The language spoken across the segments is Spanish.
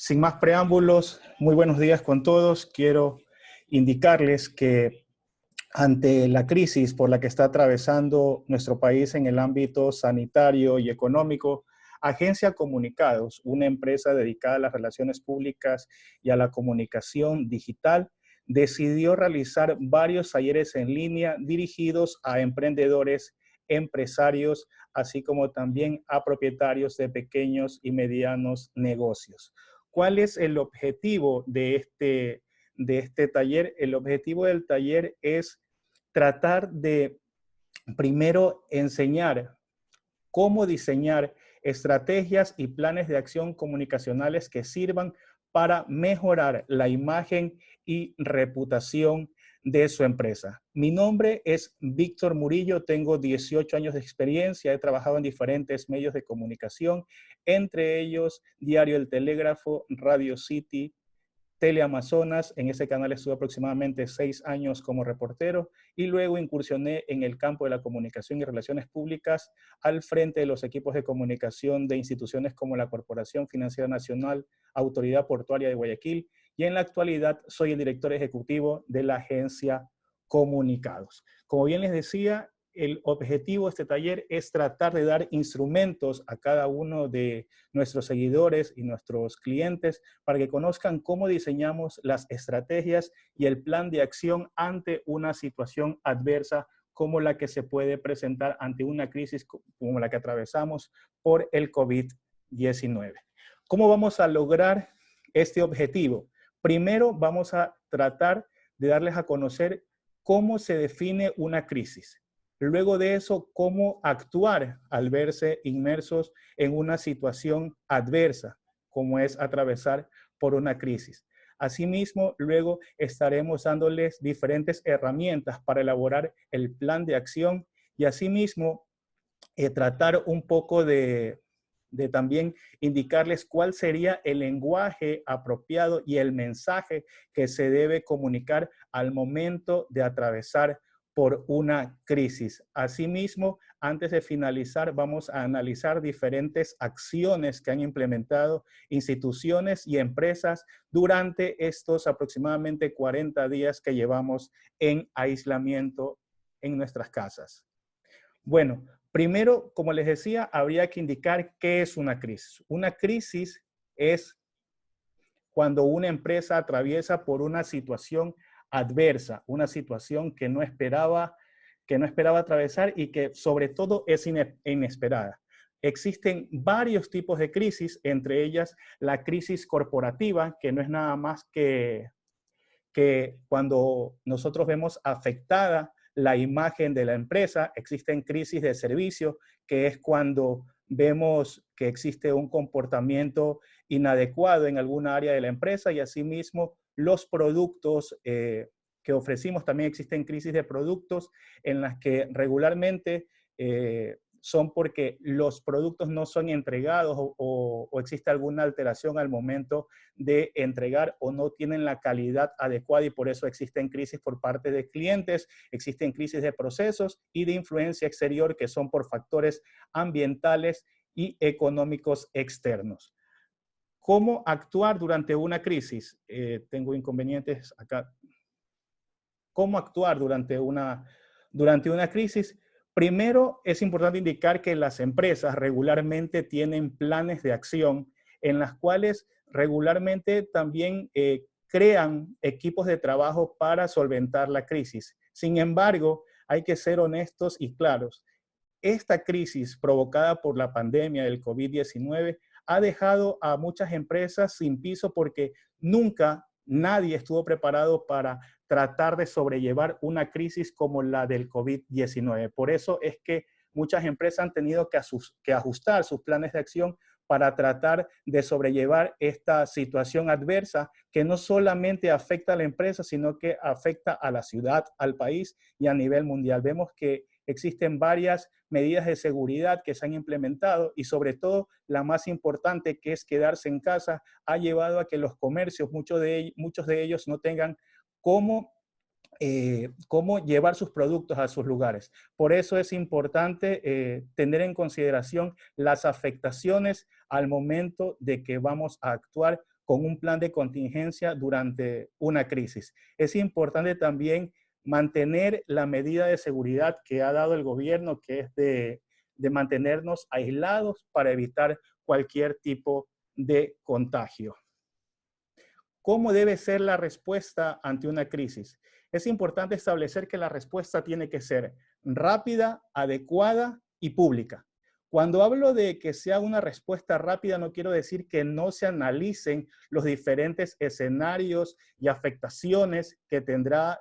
Sin más preámbulos, muy buenos días con todos. Quiero indicarles que ante la crisis por la que está atravesando nuestro país en el ámbito sanitario y económico, Agencia Comunicados, una empresa dedicada a las relaciones públicas y a la comunicación digital, decidió realizar varios talleres en línea dirigidos a emprendedores, empresarios, así como también a propietarios de pequeños y medianos negocios. ¿Cuál es el objetivo de este taller? El objetivo del taller es tratar de primero enseñar cómo diseñar estrategias y planes de acción comunicacionales que sirvan para mejorar la imagen y reputación de su empresa. Mi nombre es Víctor Murillo, tengo 18 años de experiencia, he trabajado en diferentes medios de comunicación, entre ellos Diario El Telégrafo, Radio City, Teleamazonas. En ese canal estuve aproximadamente 6 años como reportero y luego incursioné en el campo de la comunicación y relaciones públicas al frente de los equipos de comunicación de instituciones como la Corporación Financiera Nacional, Autoridad Portuaria de Guayaquil, y en la actualidad soy el director ejecutivo de la agencia Comunicados. Como bien les decía, el objetivo de este taller es tratar de dar instrumentos a cada uno de nuestros seguidores y nuestros clientes para que conozcan cómo diseñamos las estrategias y el plan de acción ante una situación adversa como la que se puede presentar ante una crisis como la que atravesamos por el COVID-19. ¿Cómo vamos a lograr este objetivo? Primero vamos a tratar de darles a conocer cómo se define una crisis. Luego de eso, cómo actuar al verse inmersos en una situación adversa, como es atravesar por una crisis. Asimismo, luego estaremos dándoles diferentes herramientas para elaborar el plan de acción y asimismo tratar un poco de también indicarles cuál sería el lenguaje apropiado y el mensaje que se debe comunicar al momento de atravesar por una crisis. Asimismo, antes de finalizar, vamos a analizar diferentes acciones que han implementado instituciones y empresas durante estos aproximadamente 40 días que llevamos en aislamiento en nuestras casas. Bueno, primero, como les decía, habría que indicar qué es una crisis. Una crisis es cuando una empresa atraviesa por una situación adversa, una situación que no esperaba atravesar y que sobre todo es inesperada. Existen varios tipos de crisis, entre ellas la crisis corporativa, que no es nada más que cuando nosotros vemos afectada la imagen de la empresa. Existen crisis de servicio, que es cuando vemos que existe un comportamiento inadecuado en alguna área de la empresa y asimismo los productos que ofrecimos. También existen crisis de productos en las que regularmente son porque los productos no son entregados o existe alguna alteración al momento de entregar o no tienen la calidad adecuada y por eso existen crisis por parte de clientes, existen crisis de procesos y de influencia exterior que son por factores ambientales y económicos externos. ¿Cómo actuar durante una crisis? Tengo inconvenientes acá. ¿Cómo actuar durante una crisis? Primero, es importante indicar que las empresas regularmente tienen planes de acción en las cuales regularmente también crean equipos de trabajo para solventar la crisis. Sin embargo, hay que ser honestos y claros. Esta crisis provocada por la pandemia del COVID-19 ha dejado a muchas empresas sin piso porque nunca nadie estuvo preparado para tratar de sobrellevar una crisis como la del COVID-19. Por eso es que muchas empresas han tenido que ajustar sus planes de acción para tratar de sobrellevar esta situación adversa que no solamente afecta a la empresa, sino que afecta a la ciudad, al país y a nivel mundial. Vemos que existen varias medidas de seguridad que se han implementado y sobre todo la más importante, que es quedarse en casa, ha llevado a que los comercios, muchos de ellos no tengan cómo llevar sus productos a sus lugares. Por eso es importante tener en consideración las afectaciones al momento de que vamos a actuar con un plan de contingencia durante una crisis. Es importante también mantener la medida de seguridad que ha dado el gobierno, que es de mantenernos aislados para evitar cualquier tipo de contagio. ¿Cómo debe ser la respuesta ante una crisis? Es importante establecer que la respuesta tiene que ser rápida, adecuada y pública. Cuando hablo de que sea una respuesta rápida, no quiero decir que no se analicen los diferentes escenarios y afectaciones que tendrá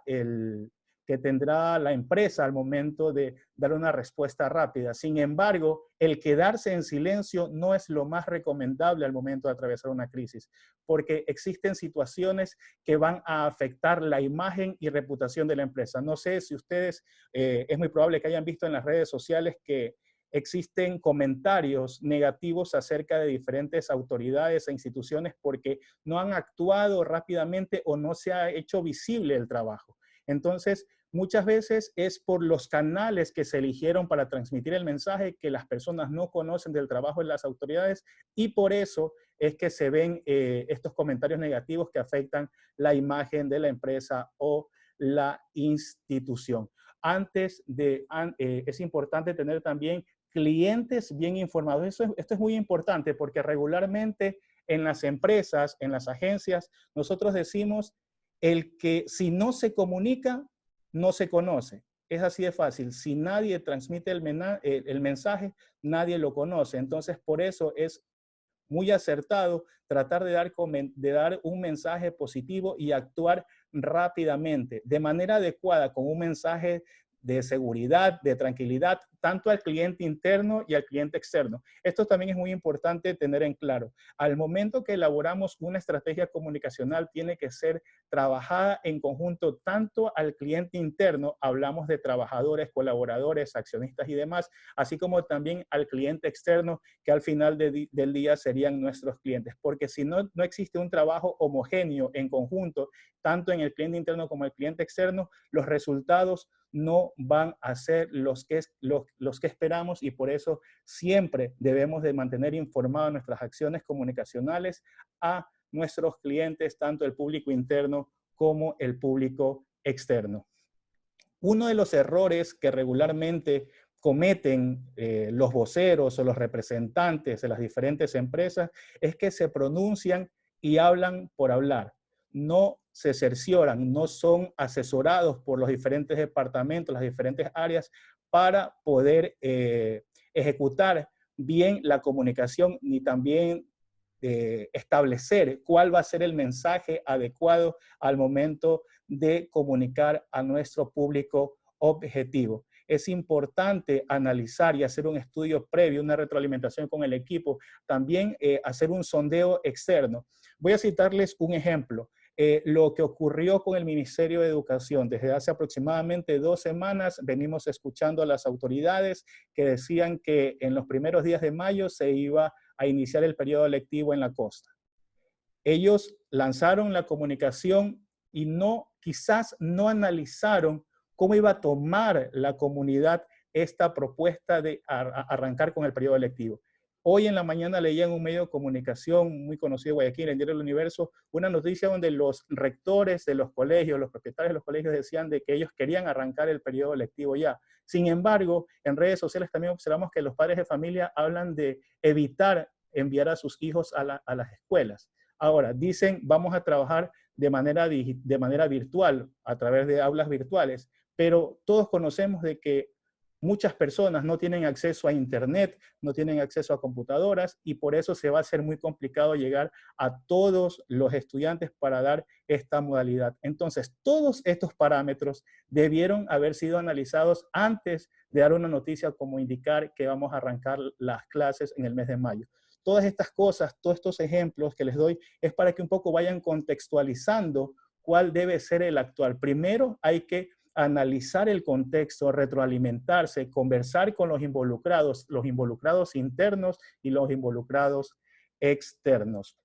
la empresa al momento de dar una respuesta rápida. Sin embargo, el quedarse en silencio no es lo más recomendable al momento de atravesar una crisis, porque existen situaciones que van a afectar la imagen y reputación de la empresa. No sé si ustedes, es muy probable que hayan visto en las redes sociales que existen comentarios negativos acerca de diferentes autoridades e instituciones porque no han actuado rápidamente o no se ha hecho visible el trabajo. Entonces, muchas veces es por los canales que se eligieron para transmitir el mensaje que las personas no conocen del trabajo de las autoridades y por eso es que se ven estos comentarios negativos que afectan la imagen de la empresa o la institución. Es importante tener también clientes bien informados. Esto es muy importante porque regularmente en las empresas, en las agencias, nosotros decimos el que si no se comunica, no se conoce. Es así de fácil. Si nadie transmite el mensaje, nadie lo conoce. Entonces, por eso es muy acertado tratar de dar un mensaje positivo y actuar rápidamente, de manera adecuada, con un mensaje de seguridad, de tranquilidad, tanto al cliente interno y al cliente externo. Esto también es muy importante tener en claro. Al momento que elaboramos una estrategia comunicacional, tiene que ser trabajada en conjunto tanto al cliente interno, hablamos de trabajadores, colaboradores, accionistas y demás, así como también al cliente externo, que al final del día serían nuestros clientes. Porque si no existe un trabajo homogéneo en conjunto, tanto en el cliente interno como el cliente externo, los resultados no van a ser los que esperamos y por eso siempre debemos de mantener informadas nuestras acciones comunicacionales a nuestros clientes, tanto el público interno como el público externo. Uno de los errores que regularmente cometen los voceros o los representantes de las diferentes empresas es que se pronuncian y hablan por hablar. No se cercioran, no son asesorados por los diferentes departamentos, las diferentes áreas para poder ejecutar bien la comunicación ni también establecer cuál va a ser el mensaje adecuado al momento de comunicar a nuestro público objetivo. Es importante analizar y hacer un estudio previo, una retroalimentación con el equipo, también hacer un sondeo externo. Voy a citarles un ejemplo. Lo que ocurrió con el Ministerio de Educación. Desde hace aproximadamente 2 semanas venimos escuchando a las autoridades que decían que en los primeros días de mayo se iba a iniciar el periodo lectivo en la costa. Ellos lanzaron la comunicación y quizás no analizaron cómo iba a tomar la comunidad esta propuesta de arrancar con el periodo lectivo. Hoy en la mañana leía en un medio de comunicación muy conocido de Guayaquil, en Diario del Universo, una noticia donde los rectores de los colegios, los propietarios de los colegios decían de que ellos querían arrancar el periodo lectivo ya. Sin embargo, en redes sociales también observamos que los padres de familia hablan de evitar enviar a sus hijos a las escuelas. Ahora, dicen, vamos a trabajar de manera virtual, a través de aulas virtuales, pero todos conocemos de que muchas personas no tienen acceso a internet, no tienen acceso a computadoras y por eso se va a hacer muy complicado llegar a todos los estudiantes para dar esta modalidad. Entonces, todos estos parámetros debieron haber sido analizados antes de dar una noticia como indicar que vamos a arrancar las clases en el mes de mayo. Todas estas cosas, todos estos ejemplos que les doy es para que un poco vayan contextualizando cuál debe ser el actual. Primero hay que analizar el contexto, retroalimentarse, conversar con los involucrados internos y los involucrados externos.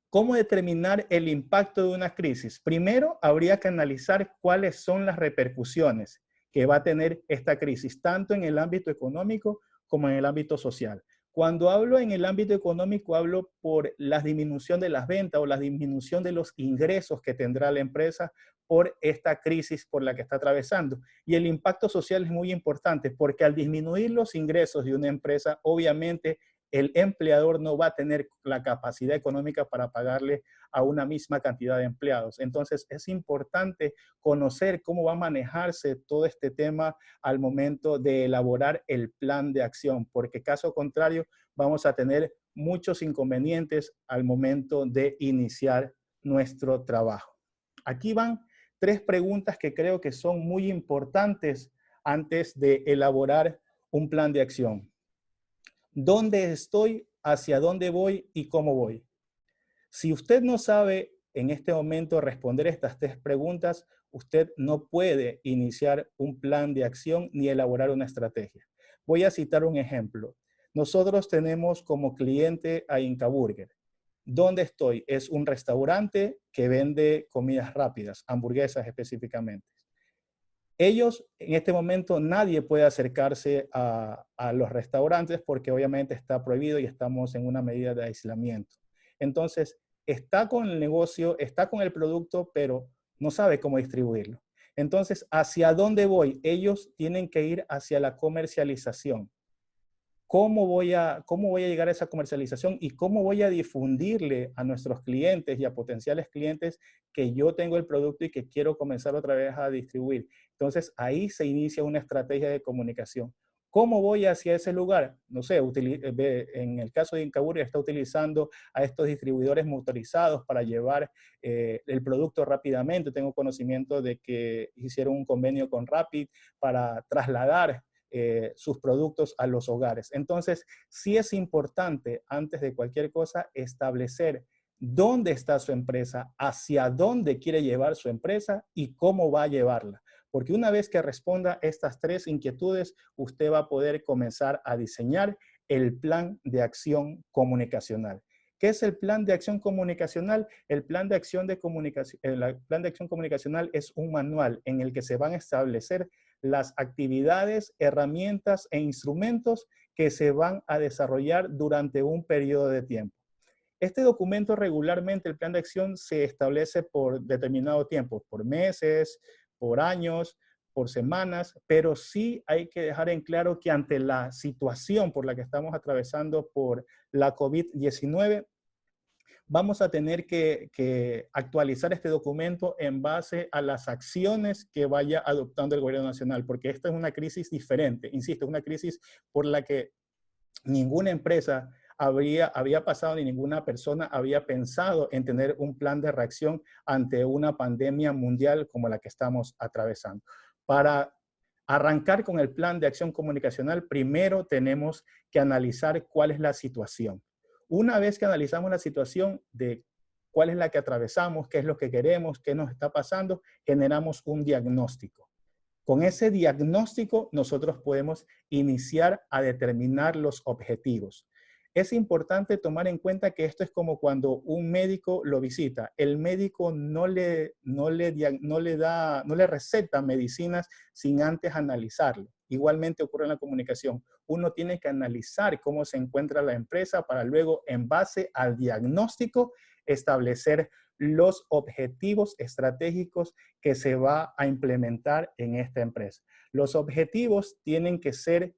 ¿Cómo determinar el impacto de una crisis? Primero, habría que analizar cuáles son las repercusiones que va a tener esta crisis, tanto en el ámbito económico como en el ámbito social. Cuando hablo en el ámbito económico, hablo por la disminución de las ventas o la disminución de los ingresos que tendrá la empresa por esta crisis por la que está atravesando. Y el impacto social es muy importante porque al disminuir los ingresos de una empresa, obviamente el empleador no va a tener la capacidad económica para pagarle a una misma cantidad de empleados. Entonces es importante conocer cómo va a manejarse todo este tema al momento de elaborar el plan de acción, porque caso contrario vamos a tener muchos inconvenientes al momento de iniciar nuestro trabajo. Aquí van 3 preguntas que creo que son muy importantes antes de elaborar un plan de acción. ¿Dónde estoy? ¿Hacia dónde voy? ¿Y cómo voy? Si usted no sabe en este momento responder estas 3 preguntas, usted no puede iniciar un plan de acción ni elaborar una estrategia. Voy a citar un ejemplo. Nosotros tenemos como cliente a Inca Burger. ¿Dónde estoy? Es un restaurante que vende comidas rápidas, hamburguesas específicamente. Ellos, en este momento, nadie puede acercarse a los restaurantes porque obviamente está prohibido y estamos en una medida de aislamiento. Entonces, está con el negocio, está con el producto, pero no sabe cómo distribuirlo. Entonces, ¿hacia dónde voy? Ellos tienen que ir hacia la comercialización. ¿Cómo voy a llegar a esa comercialización y cómo voy a difundirle a nuestros clientes y a potenciales clientes que yo tengo el producto y que quiero comenzar otra vez a distribuir? Entonces, ahí se inicia una estrategia de comunicación. ¿Cómo voy hacia ese lugar? No sé, en el caso de Inca Burger está utilizando a estos distribuidores motorizados para llevar el producto rápidamente. Tengo conocimiento de que hicieron un convenio con Rapid para trasladar sus productos a los hogares. Entonces, sí es importante, antes de cualquier cosa, establecer dónde está su empresa, hacia dónde quiere llevar su empresa y cómo va a llevarla. Porque una vez que responda estas 3 inquietudes, usted va a poder comenzar a diseñar el plan de acción comunicacional. ¿Qué es el plan de acción comunicacional? El plan de acción comunicacional es un manual en el que se van a establecer las actividades, herramientas e instrumentos que se van a desarrollar durante un periodo de tiempo. Este documento regularmente, el plan de acción, se establece por determinado tiempo, por meses, por años, por semanas, pero sí hay que dejar en claro que ante la situación por la que estamos atravesando por la COVID-19, vamos a tener que actualizar este documento en base a las acciones que vaya adoptando el gobierno nacional, porque esta es una crisis diferente, insisto, es una crisis por la que ninguna empresa había pasado ni ninguna persona había pensado en tener un plan de reacción ante una pandemia mundial como la que estamos atravesando. Para arrancar con el plan de acción comunicacional, primero tenemos que analizar cuál es la situación. Una vez que analizamos la situación de cuál es la que atravesamos, qué es lo que queremos, qué nos está pasando, generamos un diagnóstico. Con ese diagnóstico nosotros podemos iniciar a determinar los objetivos. Es importante tomar en cuenta que esto es como cuando un médico lo visita. El médico no le receta medicinas sin antes analizarlo. Igualmente ocurre en la comunicación. Uno tiene que analizar cómo se encuentra la empresa para luego, en base al diagnóstico, establecer los objetivos estratégicos que se va a implementar en esta empresa. Los objetivos tienen que ser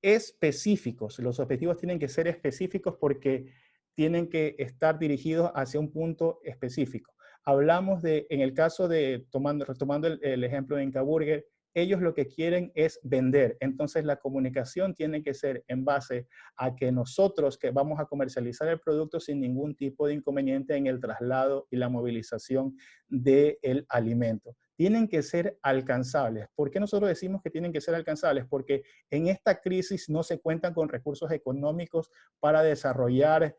específicos. Los objetivos tienen que ser específicos porque tienen que estar dirigidos hacia un punto específico. Hablamos de, en el caso de, retomando el ejemplo de Inca Burger, ellos lo que quieren es vender. Entonces la comunicación tiene que ser en base a que nosotros que vamos a comercializar el producto sin ningún tipo de inconveniente en el traslado y la movilización del alimento. Tienen que ser alcanzables. ¿Por qué nosotros decimos que tienen que ser alcanzables? Porque en esta crisis no se cuentan con recursos económicos para desarrollar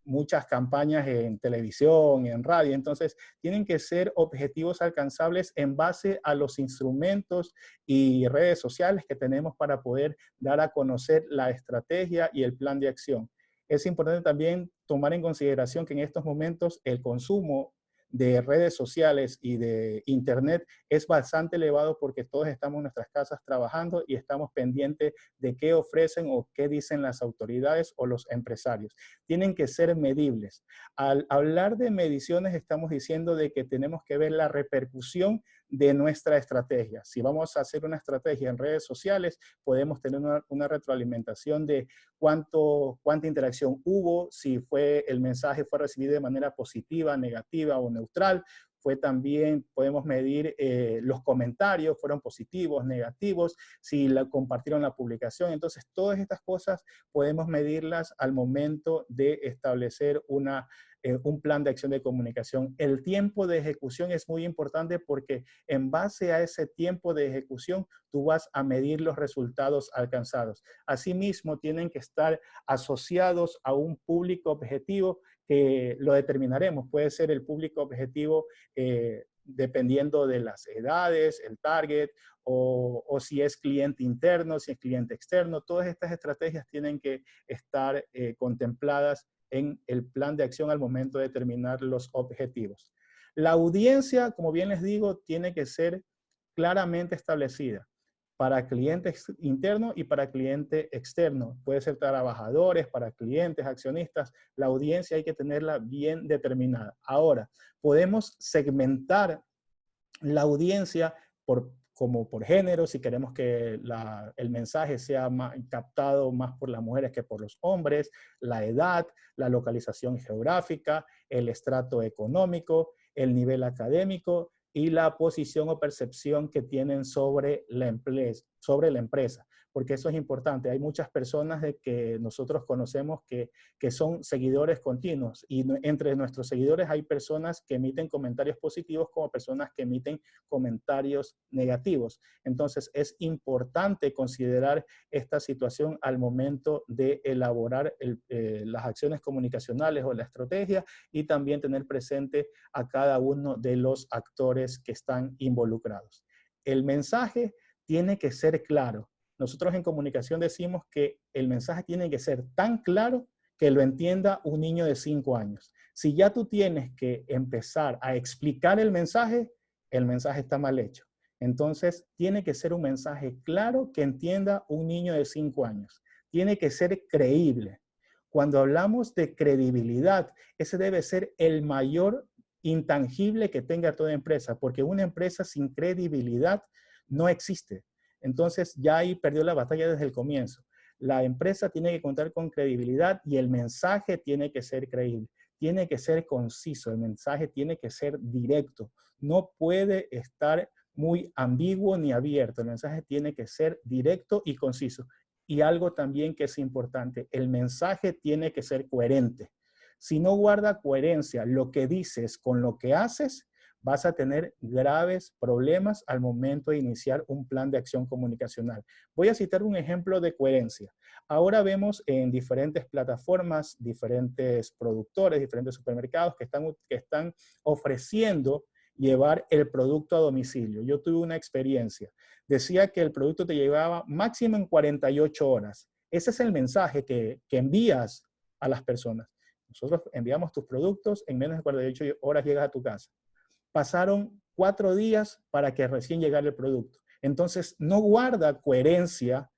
muchas campañas en televisión, en radio. Entonces, tienen que ser objetivos alcanzables en base a los instrumentos y redes sociales que tenemos para poder dar a conocer la estrategia y el plan de acción. Es importante también tomar en consideración que en estos momentos el consumo de redes sociales y de internet es bastante elevado porque todos estamos en nuestras casas trabajando y estamos pendientes de qué ofrecen o qué dicen las autoridades o los empresarios. Tienen que ser medibles. Al hablar de mediciones estamos diciendo de que tenemos que ver la repercusión de nuestra estrategia. Si vamos a hacer una estrategia en redes sociales, podemos tener una retroalimentación de cuánta interacción hubo, si el mensaje fue recibido de manera positiva, negativa o neutral. También podemos medir los comentarios, fueron positivos, negativos, si compartieron la publicación. Entonces, todas estas cosas podemos medirlas al momento de establecer un plan de acción de comunicación. El tiempo de ejecución es muy importante porque en base a ese tiempo de ejecución, tú vas a medir los resultados alcanzados. Asimismo, tienen que estar asociados a un público objetivo que lo determinaremos. Puede ser el público objetivo dependiendo de las edades, el target, o si es cliente interno, si es cliente externo. Todas estas estrategias tienen que estar contempladas en el plan de acción al momento de determinar los objetivos. La audiencia, como bien les digo, tiene que ser claramente establecida para cliente interno y para cliente externo. Puede ser trabajadores, para clientes, accionistas. La audiencia hay que tenerla bien determinada. Ahora, podemos segmentar la audiencia como por género, si queremos que el mensaje sea captado más por las mujeres que por los hombres, la edad, la localización geográfica, el estrato económico, el nivel académico y la posición o percepción que tienen sobre la empresa, porque eso es importante. Hay muchas personas que nosotros conocemos que son seguidores continuos, y entre nuestros seguidores hay personas que emiten comentarios positivos como personas que emiten comentarios negativos. Entonces es importante considerar esta situación al momento de elaborar las acciones comunicacionales o la estrategia, y también tener presente a cada uno de los actores que están involucrados. El mensaje tiene que ser claro. Nosotros en comunicación decimos que el mensaje tiene que ser tan claro que lo entienda un niño de 5 años. Si ya tú tienes que empezar a explicar el mensaje está mal hecho. Entonces, tiene que ser un mensaje claro que entienda un niño de 5 años. Tiene que ser creíble. Cuando hablamos de credibilidad, ese debe ser el mayor intangible que tenga toda empresa, porque una empresa sin credibilidad no existe. Entonces, ya ahí perdió la batalla desde el comienzo. La empresa tiene que contar con credibilidad y el mensaje tiene que ser creíble. Tiene que ser conciso, el mensaje tiene que ser directo. No puede estar muy ambiguo ni abierto. El mensaje tiene que ser directo y conciso. Y algo también que es importante, el mensaje tiene que ser coherente. Si no guarda coherencia lo que dices con lo que haces, vas a tener graves problemas al momento de iniciar un plan de acción comunicacional. Voy a citar un ejemplo de coherencia. Ahora vemos en diferentes plataformas, diferentes productores, diferentes supermercados que están ofreciendo llevar el producto a domicilio. Yo tuve una experiencia. Decía que el producto te llevaba máximo en 48 horas. Ese es el mensaje que envías a las personas. Nosotros enviamos tus productos, en menos de 48 horas llegas a tu casa. Pasaron 4 días para que recién llegara el producto. Entonces, no guarda coherencia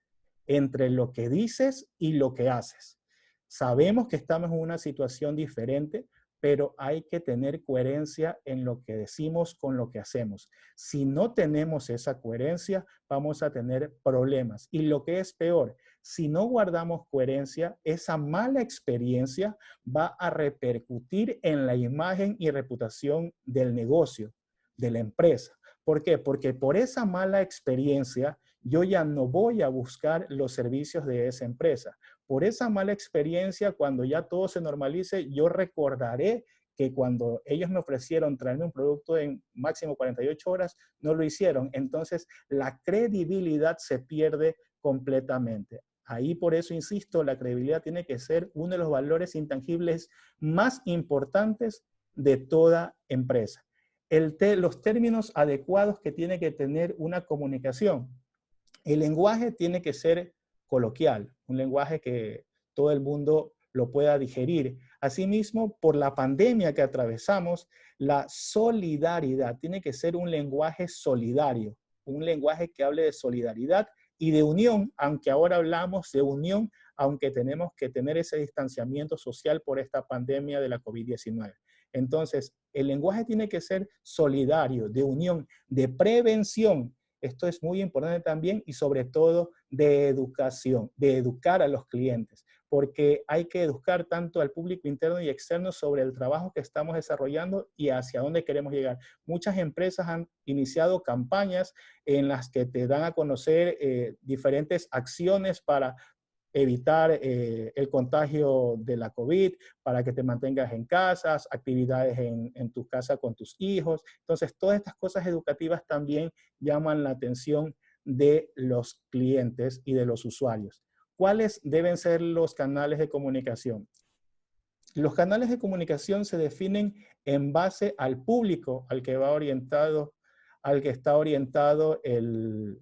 entre lo que dices y lo que haces. Sabemos que estamos en una situación diferente, pero hay que tener coherencia en lo que decimos con lo que hacemos. Si no tenemos esa coherencia, vamos a tener problemas. Y lo que es peor, si no guardamos coherencia, esa mala experiencia va a repercutir en la imagen y reputación del negocio, de la empresa. ¿Por qué? Porque por esa mala experiencia, yo ya no voy a buscar los servicios de esa empresa. Por esa mala experiencia, cuando ya todo se normalice, yo recordaré que cuando ellos me ofrecieron traerme un producto en máximo 48 horas, no lo hicieron. Entonces, la credibilidad se pierde completamente. Ahí por eso insisto, la credibilidad tiene que ser uno de los valores intangibles más importantes de toda empresa. Los términos adecuados que tiene que tener una comunicación. El lenguaje tiene que ser coloquial, un lenguaje que todo el mundo lo pueda digerir. Asimismo, por la pandemia que atravesamos, la solidaridad tiene que ser un lenguaje solidario, un lenguaje que hable de solidaridad y de unión, aunque ahora hablamos de unión, aunque tenemos que tener ese distanciamiento social por esta pandemia de la COVID-19. Entonces, el lenguaje tiene que ser solidario, de unión, de prevención. Esto es muy importante también y sobre todo de educación, de educar a los clientes, porque hay que educar tanto al público interno y externo sobre el trabajo que estamos desarrollando y hacia dónde queremos llegar. Muchas empresas han iniciado campañas en las que te dan a conocer diferentes acciones para evitar el contagio de la COVID, para que te mantengas en casa, actividades en tu casa con tus hijos. Entonces, todas estas cosas educativas también llaman la atención de los clientes y de los usuarios. ¿Cuáles deben ser los canales de comunicación? Los canales de comunicación se definen en base al público al que va orientado, al que está orientado el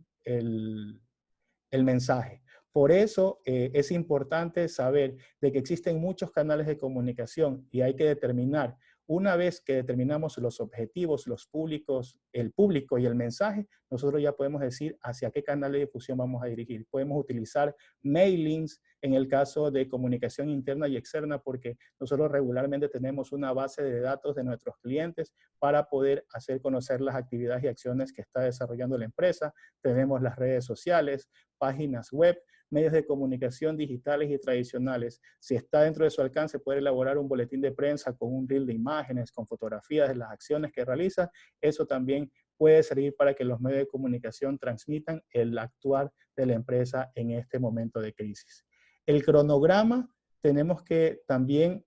mensaje. Por eso es importante saber de que existen muchos canales de comunicación y hay que determinar, una vez que determinamos los objetivos, los públicos, el público y el mensaje, nosotros ya podemos decir hacia qué canal de difusión vamos a dirigir. Podemos utilizar mailings en el caso de comunicación interna y externa porque nosotros regularmente tenemos una base de datos de nuestros clientes para poder hacer conocer las actividades y acciones que está desarrollando la empresa. Tenemos las redes sociales, páginas web, medios de comunicación digitales y tradicionales. Si está dentro de su alcance, puede elaborar un boletín de prensa con un reel de imágenes, con fotografías de las acciones que realiza. Eso también puede servir para que los medios de comunicación transmitan el actuar de la empresa en este momento de crisis. El cronograma, tenemos que también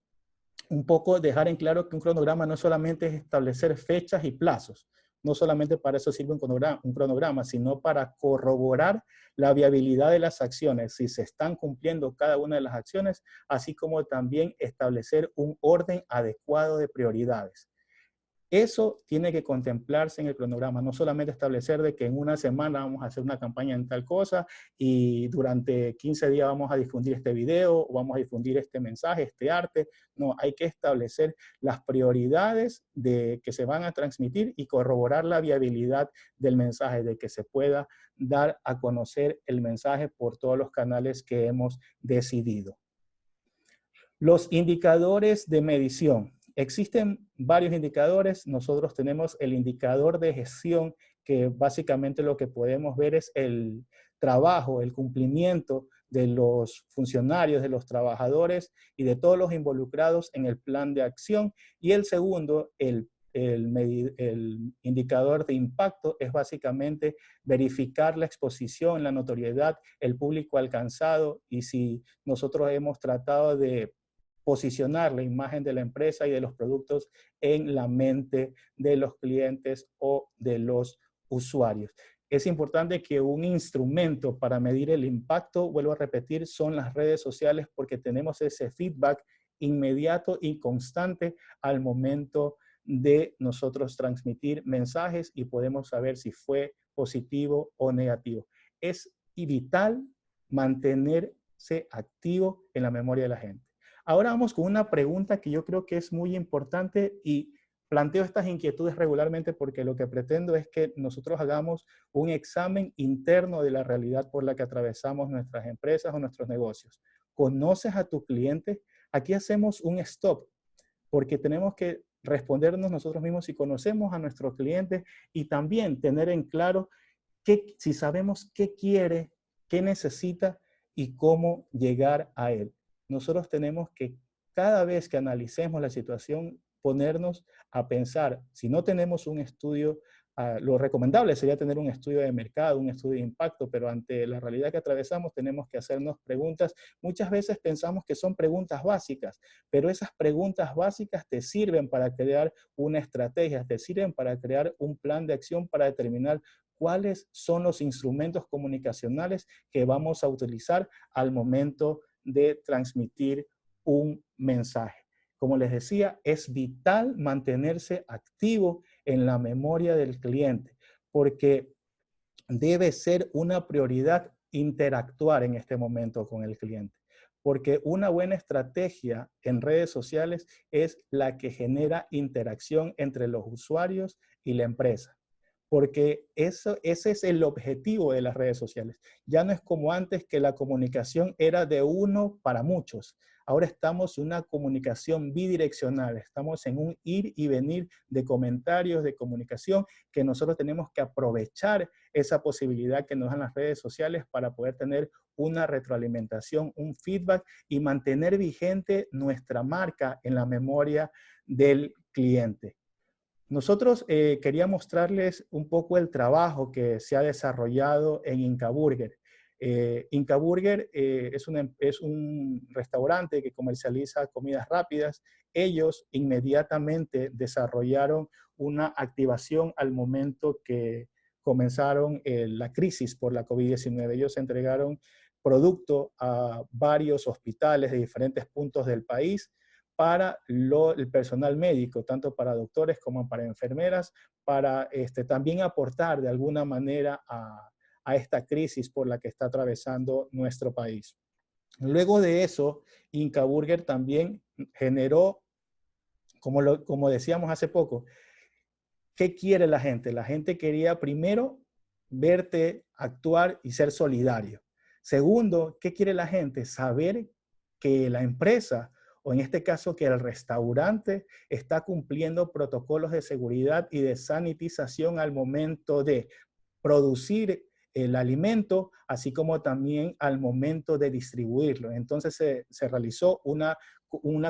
un poco dejar en claro que un cronograma no solamente es establecer fechas y plazos, no solamente para eso sirve un cronograma, sino para corroborar la viabilidad de las acciones, si se están cumpliendo cada una de las acciones, así como también establecer un orden adecuado de prioridades. Eso tiene que contemplarse en el cronograma, no solamente establecer de que en una semana vamos a hacer una campaña en tal cosa y durante 15 días vamos a difundir este video o vamos a difundir este mensaje, este arte. No, hay que establecer las prioridades que se van a transmitir y corroborar la viabilidad del mensaje, de que se pueda dar a conocer el mensaje por todos los canales que hemos decidido. Los indicadores de medición. Existen varios indicadores. Nosotros tenemos el indicador de gestión, que básicamente lo que podemos ver es el trabajo, el cumplimiento de los funcionarios, de los trabajadores y de todos los involucrados en el plan de acción. Y el segundo, el indicador de impacto, es básicamente verificar la exposición, la notoriedad, el público alcanzado y si nosotros hemos tratado de posicionar la imagen de la empresa y de los productos en la mente de los clientes o de los usuarios. Es importante que un instrumento para medir el impacto, vuelvo a repetir, son las redes sociales porque tenemos ese feedback inmediato y constante al momento de nosotros transmitir mensajes y podemos saber si fue positivo o negativo. Es vital mantenerse activo en la memoria de la gente. Ahora vamos con una pregunta que yo creo que es muy importante y planteo estas inquietudes regularmente porque lo que pretendo es que nosotros hagamos un examen interno de la realidad por la que atravesamos nuestras empresas o nuestros negocios. ¿Conoces a tu cliente? Aquí hacemos un stop porque tenemos que respondernos nosotros mismos si conocemos a nuestro cliente y también tener en claro si sabemos qué quiere, qué necesita y cómo llegar a él. Nosotros tenemos que, cada vez que analicemos la situación, ponernos a pensar, si no tenemos un estudio, lo recomendable sería tener un estudio de mercado, un estudio de impacto, pero ante la realidad que atravesamos tenemos que hacernos preguntas. Muchas veces pensamos que son preguntas básicas, pero esas preguntas básicas te sirven para crear una estrategia, te sirven para crear un plan de acción para determinar cuáles son los instrumentos comunicacionales que vamos a utilizar al momento de transmitir un mensaje. Como les decía, es vital mantenerse activo en la memoria del cliente, porque debe ser una prioridad interactuar en este momento con el cliente. porque una buena estrategia en redes sociales es la que genera interacción entre los usuarios y la empresa. Porque ese es el objetivo de las redes sociales. Ya no es como antes que la comunicación era de uno para muchos. Ahora estamos en una comunicación bidireccional, estamos en un ir y venir de comentarios, de comunicación, que nosotros tenemos que aprovechar esa posibilidad que nos dan las redes sociales para poder tener una retroalimentación, un feedback y mantener vigente nuestra marca en la memoria del cliente. Nosotros quería mostrarles un poco el trabajo que se ha desarrollado en Inca Burger. Inca Burger es un restaurante que comercializa comidas rápidas. Ellos inmediatamente desarrollaron una activación al momento que comenzaron la crisis por la COVID-19. Ellos entregaron producto a varios hospitales de diferentes puntos del país para el personal médico, tanto para doctores como para enfermeras, para también aportar de alguna manera a esta crisis por la que está atravesando nuestro país. Luego de eso, Inca Burger también generó, como decíamos hace poco, ¿qué quiere la gente? La gente quería primero verte actuar y ser solidario. Segundo, ¿qué quiere la gente? Saber que la empresa, o en este caso que el restaurante, está cumpliendo protocolos de seguridad y de sanitización al momento de producir el alimento, así como también al momento de distribuirlo. Entonces se realizó una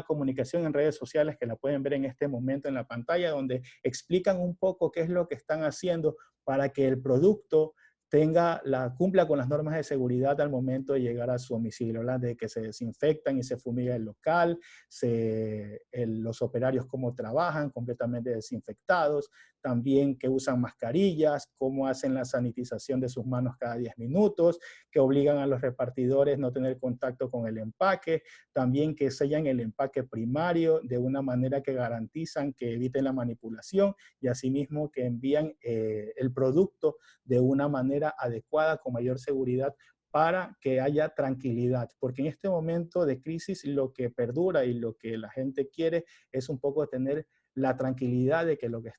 comunicación en redes sociales que la pueden ver en este momento en la pantalla, donde explican un poco qué es lo que están haciendo para que el producto cumpla con las normas de seguridad al momento de llegar a su domicilio, ¿verdad? De que se desinfectan y se fumiga el local, los operarios cómo trabajan completamente desinfectados, también que usan mascarillas, cómo hacen la sanitización de sus manos cada 10 minutos, que obligan a los repartidores no tener contacto con el empaque, también que sellan el empaque primario de una manera que garantizan que eviten la manipulación y asimismo que envían el producto de una manera adecuada, con mayor seguridad, para que haya tranquilidad, porque en este momento de crisis lo que perdura y lo que la gente quiere es un poco tener la tranquilidad de que lo que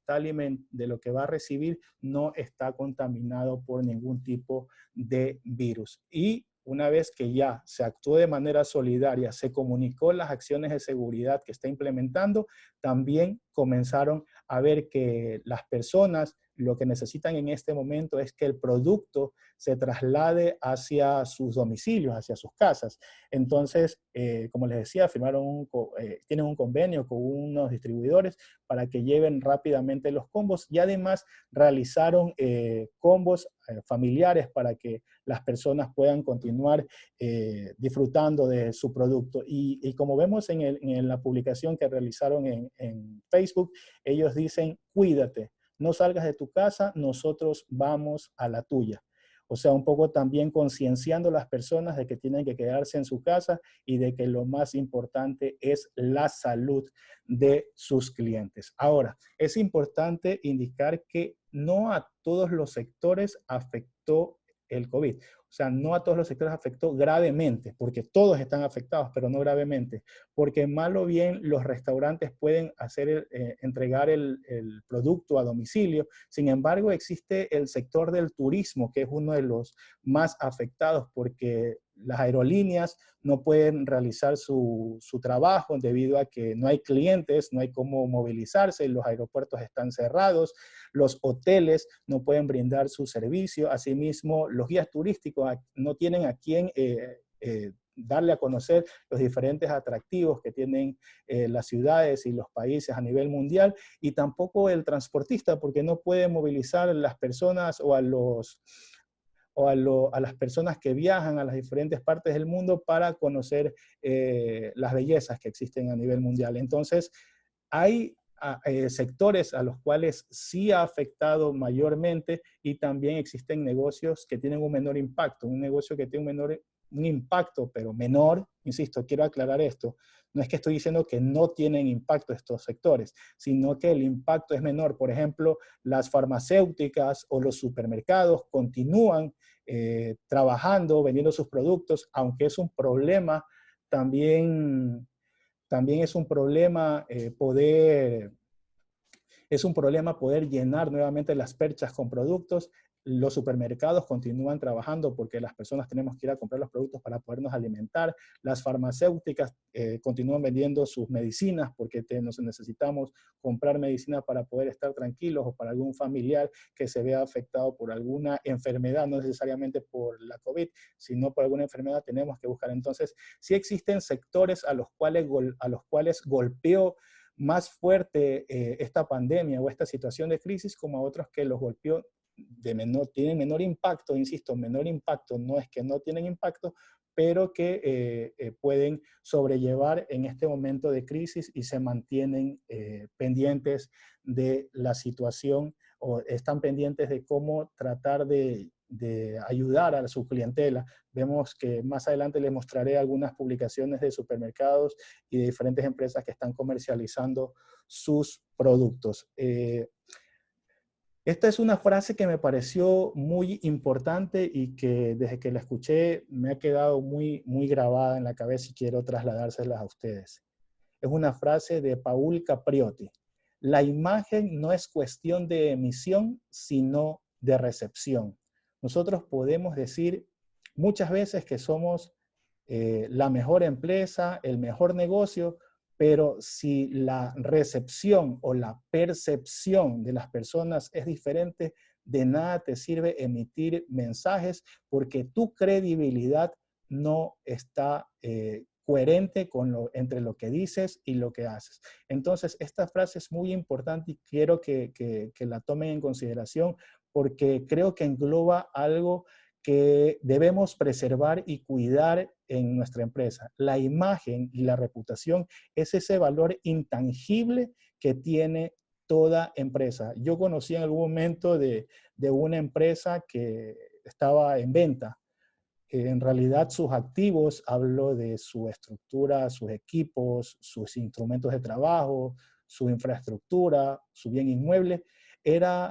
de lo que va a recibir no está contaminado por ningún tipo de virus. Y una vez que ya se actuó de manera solidaria, se comunicó las acciones de seguridad que está implementando, también comenzaron a ver que las personas lo que necesitan en este momento es que el producto se traslade hacia sus domicilios, hacia sus casas. Entonces, como les decía, tienen un convenio con unos distribuidores para que lleven rápidamente los combos y además realizaron combos familiares para que las personas puedan continuar disfrutando de su producto. Y como vemos en la publicación que realizaron en Facebook, ellos dicen, cuídate. No salgas de tu casa, nosotros vamos a la tuya. O sea, un poco también concienciando a las personas de que tienen que quedarse en su casa y de que lo más importante es la salud de sus clientes. Ahora, es importante indicar que no a todos los sectores afectó el COVID. O sea, no a todos los sectores afectó gravemente, porque todos están afectados, pero no gravemente. Porque mal o bien los restaurantes pueden entregar el producto a domicilio. Sin embargo, existe el sector del turismo, que es uno de los más afectados, porque las aerolíneas no pueden realizar su trabajo debido a que no hay clientes, no hay cómo movilizarse, los aeropuertos están cerrados, los hoteles no pueden brindar su servicio, asimismo los guías turísticos no tienen a quién darle a conocer los diferentes atractivos que tienen las ciudades y los países a nivel mundial, y tampoco el transportista, porque no puede movilizar a las personas o a las personas que viajan a las diferentes partes del mundo para conocer las bellezas que existen a nivel mundial. Entonces, hay sectores a los cuales sí ha afectado mayormente, y también existen negocios que tienen un menor impacto. Un negocio que tiene un impacto, pero menor, insisto, quiero aclarar esto, no es que estoy diciendo que no tienen impacto estos sectores, sino que el impacto es menor. Por ejemplo, las farmacéuticas o los supermercados continúan trabajando, vendiendo sus productos, aunque es un problema también, también es un problema poder llenar nuevamente las perchas con productos. Los supermercados continúan trabajando porque las personas tenemos que ir a comprar los productos para podernos alimentar. Las farmacéuticas continúan vendiendo sus medicinas porque nos necesitamos comprar medicina para poder estar tranquilos, o para algún familiar que se vea afectado por alguna enfermedad, no necesariamente por la COVID, sino por alguna enfermedad tenemos que buscar. Entonces, sí existen sectores a los cuales golpeó más fuerte esta pandemia o esta situación de crisis, como a otros que los golpeó tienen menor impacto. Insisto, menor impacto no es que no tienen impacto, pero que pueden sobrellevar en este momento de crisis y se mantienen pendientes de la situación, o están pendientes de cómo tratar de ayudar a su clientela. Vemos que más adelante les mostraré algunas publicaciones de supermercados y de diferentes empresas que están comercializando sus productos. Esta es una frase que me pareció muy importante y que desde que la escuché me ha quedado muy grabada en la cabeza y quiero trasladárselas a ustedes. Es una frase de Paul Capriotti. La imagen no es cuestión de emisión, sino de recepción. Nosotros podemos decir muchas veces que somos la mejor empresa, el mejor negocio, pero si la recepción o la percepción de las personas es diferente, de nada te sirve emitir mensajes porque tu credibilidad no está coherente entre lo que dices y lo que haces. Entonces, esta frase es muy importante y quiero que la tomen en consideración porque creo que engloba algo que debemos preservar y cuidar en nuestra empresa. La imagen y la reputación es ese valor intangible que tiene toda empresa. Yo conocí en algún momento de una empresa que estaba en venta. En realidad sus activos, hablo de su estructura, sus equipos, sus instrumentos de trabajo, su infraestructura, su bien inmueble,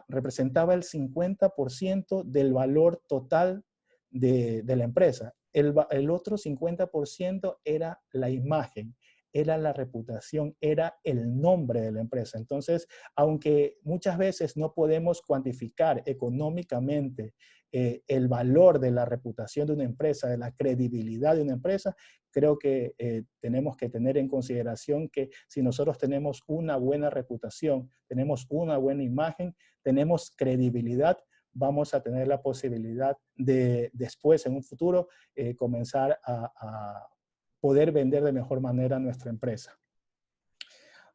representaba el 50% del valor total de la empresa. El otro 50% era la imagen, era la reputación, era el nombre de la empresa. Entonces, aunque muchas veces no podemos cuantificar económicamente el valor de la reputación de una empresa, de la credibilidad de una empresa, creo que tenemos que tener en consideración que si nosotros tenemos una buena reputación, tenemos una buena imagen, tenemos credibilidad, vamos a tener la posibilidad de después, en un futuro, comenzar a poder vender de mejor manera nuestra empresa.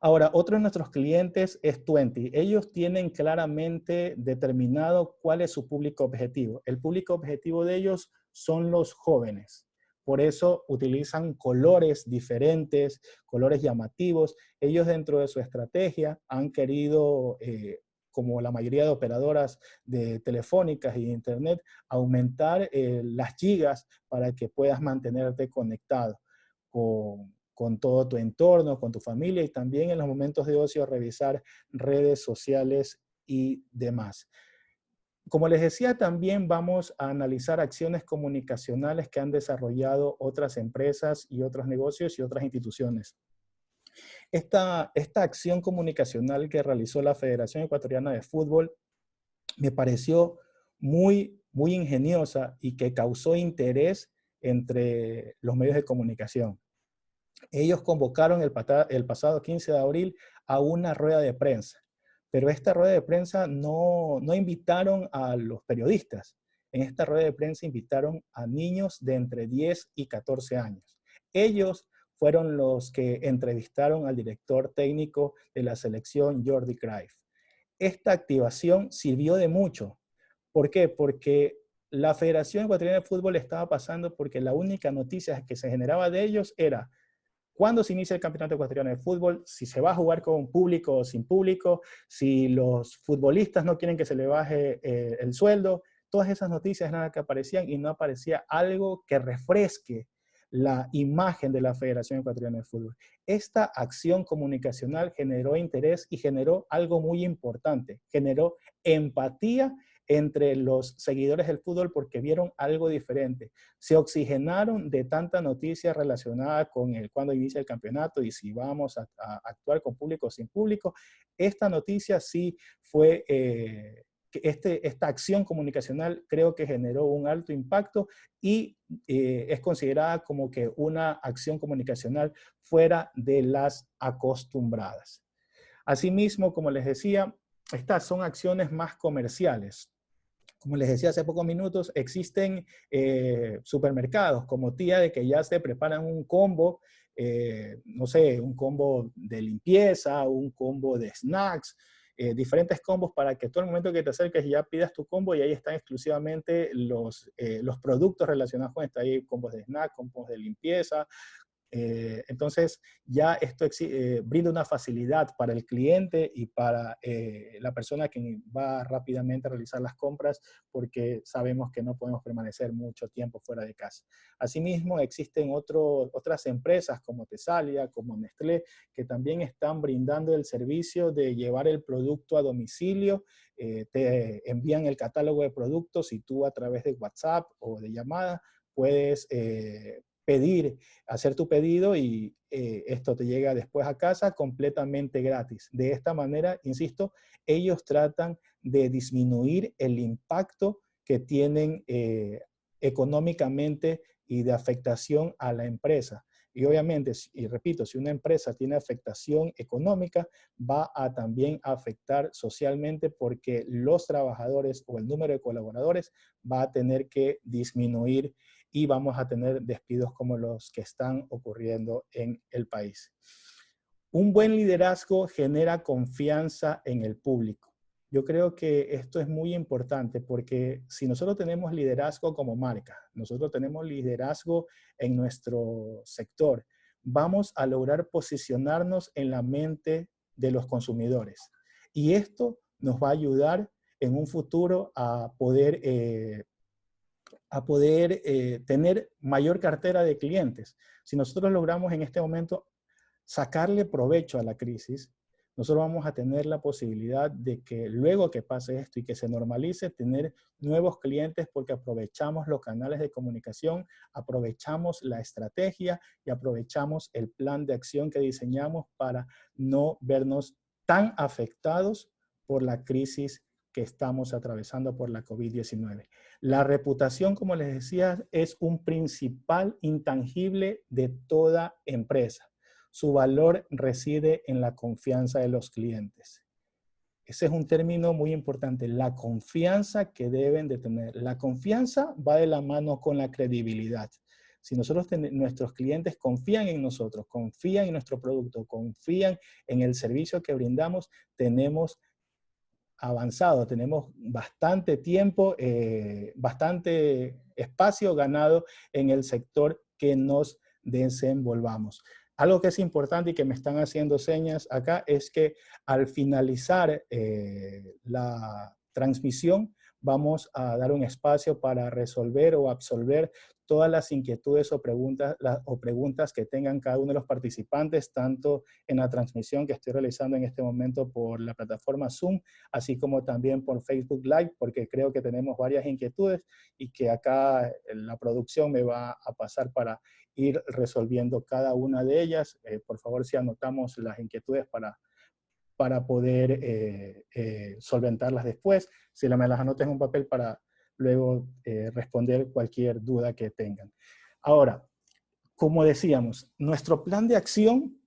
Ahora, otro de nuestros clientes es Tuenti. Ellos tienen claramente determinado cuál es su público objetivo. El público objetivo de ellos son los jóvenes. Por eso utilizan colores diferentes, colores llamativos. Ellos dentro de su estrategia han querido, como la mayoría de operadoras de telefónicas y de internet, aumentar las gigas para que puedas mantenerte conectado con todo tu entorno, con tu familia, y también en los momentos de ocio revisar redes sociales y demás. Como les decía, también vamos a analizar acciones comunicacionales que han desarrollado otras empresas y otros negocios y otras instituciones. Esta acción comunicacional que realizó la Federación Ecuatoriana de Fútbol me pareció muy ingeniosa y que causó interés entre los medios de comunicación. Ellos convocaron el pasado 15 de abril a una rueda de prensa, pero esta rueda de prensa no invitaron a los periodistas. En esta rueda de prensa invitaron a niños de entre 10 y 14 años. Ellos fueron los que entrevistaron al director técnico de la selección, Jordi Cruyff. Esta activación sirvió de mucho. ¿Por qué? Porque la Federación Ecuatoriana de Fútbol estaba pasando porque la única noticia que se generaba de ellos era cuándo se inicia el Campeonato Ecuatoriano de Fútbol, si se va a jugar con público o sin público, si los futbolistas no quieren que se le baje el sueldo. Todas esas noticias eran las que aparecían y no aparecía algo que refresque la imagen de la Federación Ecuatoriana de Fútbol. Esta acción comunicacional generó interés y generó algo muy importante, generó empatía entre los seguidores del fútbol porque vieron algo diferente. Se oxigenaron de tanta noticia relacionada con cuándo inicia el campeonato y si vamos a actuar con público o sin público. Esta noticia sí fue... esta acción comunicacional creo que generó un alto impacto y es considerada como que una acción comunicacional fuera de las acostumbradas. Asimismo, como les decía, estas son acciones más comerciales. Como les decía hace pocos minutos, existen supermercados como Tía de que ya se preparan un combo, no sé, un combo de limpieza, un combo de snacks, diferentes combos para que todo el momento que te acerques ya pidas tu combo y ahí están exclusivamente los productos relacionados con esto. Hay combos de snack, combos de limpieza. Entonces, ya esto brinda una facilidad para el cliente y para la persona que va rápidamente a realizar las compras porque sabemos que no podemos permanecer mucho tiempo fuera de casa. Asimismo, existen otras empresas como Tesalia, como Nestlé, que también están brindando el servicio de llevar el producto a domicilio. Te envían el catálogo de productos y tú a través de WhatsApp o de llamada puedes hacer tu pedido y esto te llega después a casa completamente gratis. De esta manera, insisto, ellos tratan de disminuir el impacto que tienen económicamente y de afectación a la empresa. Y obviamente, y repito, si una empresa tiene afectación económica, va a también afectar socialmente porque los trabajadores o el número de colaboradores va a tener que disminuir y vamos a tener despidos como los que están ocurriendo en el país. Un buen liderazgo genera confianza en el público. Yo creo que esto es muy importante porque si nosotros tenemos liderazgo como marca, nosotros tenemos liderazgo en nuestro sector, vamos a lograr posicionarnos en la mente de los consumidores. Y esto nos va a ayudar en un futuro a poder tener mayor cartera de clientes. Si nosotros logramos en este momento sacarle provecho a la crisis, nosotros vamos a tener la posibilidad de que luego que pase esto y que se normalice, tener nuevos clientes porque aprovechamos los canales de comunicación, aprovechamos la estrategia y aprovechamos el plan de acción que diseñamos para no vernos tan afectados por la crisis que estamos atravesando por la COVID-19. La reputación, como les decía, es un principal intangible de toda empresa. Su valor reside en la confianza de los clientes. Ese es un término muy importante, la confianza que deben de tener. La confianza va de la mano con la credibilidad. Si nuestros clientes confían en nosotros, confían en nuestro producto, confían en el servicio que brindamos, tenemos avanzado, tenemos bastante tiempo, bastante espacio ganado en el sector que nos desenvolvamos. Algo que es importante y que me están haciendo señas acá es que al finalizar la transmisión vamos a dar un espacio para resolver o absolver todas las inquietudes o preguntas que tengan cada uno de los participantes, tanto en la transmisión que estoy realizando en este momento por la plataforma Zoom, así como también por Facebook Live, porque creo que tenemos varias inquietudes y que acá la producción me va a pasar para ir resolviendo cada una de ellas. Por favor, si anotamos las inquietudes para poder solventarlas después. Si me las anotes en un papel para luego responder cualquier duda que tengan. Ahora, como decíamos, nuestro plan de acción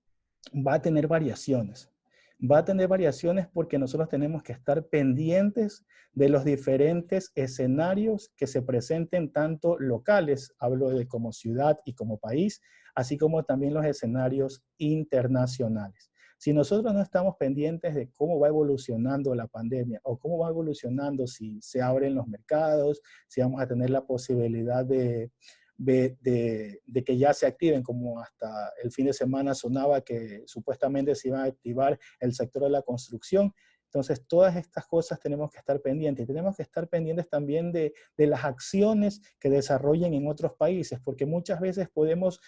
va a tener variaciones. Va a tener variaciones porque nosotros tenemos que estar pendientes de los diferentes escenarios que se presenten, tanto locales, hablo de como ciudad y como país, así como también los escenarios internacionales. Si nosotros no estamos pendientes de cómo va evolucionando la pandemia o cómo va evolucionando si se abren los mercados, si vamos a tener la posibilidad de que ya se activen, como hasta el fin de semana sonaba que supuestamente se iba a activar el sector de la construcción. Entonces, todas estas cosas tenemos que estar pendientes. Tenemos que estar pendientes también de las acciones que desarrollen en otros países, porque muchas veces podemos